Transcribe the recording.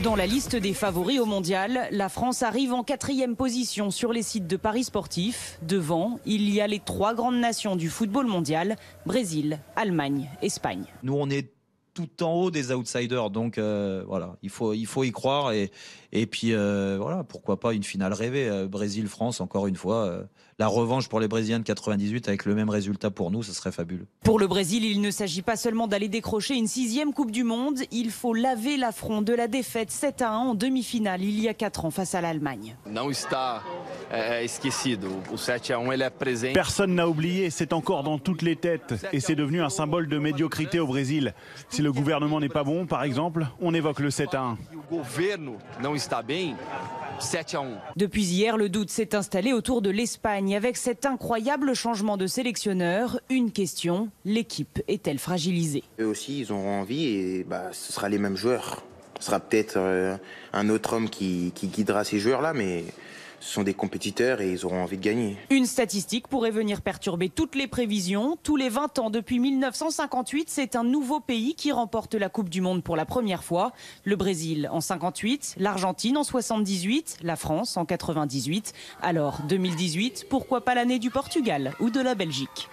Dans la liste des favoris au mondial, la France arrive en 4e position sur les sites de paris sportifs. Devant, il y a les 3 grandes nations du football mondial, Brésil, Allemagne, Espagne. Nous, on est tout en haut des outsiders, donc voilà, il faut y croire et puis voilà, pourquoi pas une finale rêvée, Brésil-France, encore une fois, la revanche pour les Brésiliens de 98 avec le même résultat pour nous, ce serait fabuleux. Pour le Brésil, il ne s'agit pas seulement d'aller décrocher une 6e Coupe du Monde, il faut laver l'affront de la défaite 7-1 en demi-finale il y a 4 ans face à l'Allemagne. Personne n'a oublié, c'est encore dans toutes les têtes et c'est devenu un symbole de médiocrité au Brésil. Si le gouvernement n'est pas bon, par exemple, on évoque le 7-1. Depuis hier, le doute s'est installé autour de l'Espagne avec cet incroyable changement de sélectionneur. Une question, l'équipe est-elle fragilisée? Eux aussi, ils auront envie et ce sera les mêmes joueurs. Ce sera peut-être un autre homme qui guidera ces joueurs-là, mais ce sont des compétiteurs et ils auront envie de gagner. Une statistique pourrait venir perturber toutes les prévisions. Tous les 20 ans depuis 1958, c'est un nouveau pays qui remporte la Coupe du Monde pour la première fois. Le Brésil en 58, l'Argentine en 78, la France en 98. Alors 2018, pourquoi pas l'année du Portugal ou de la Belgique?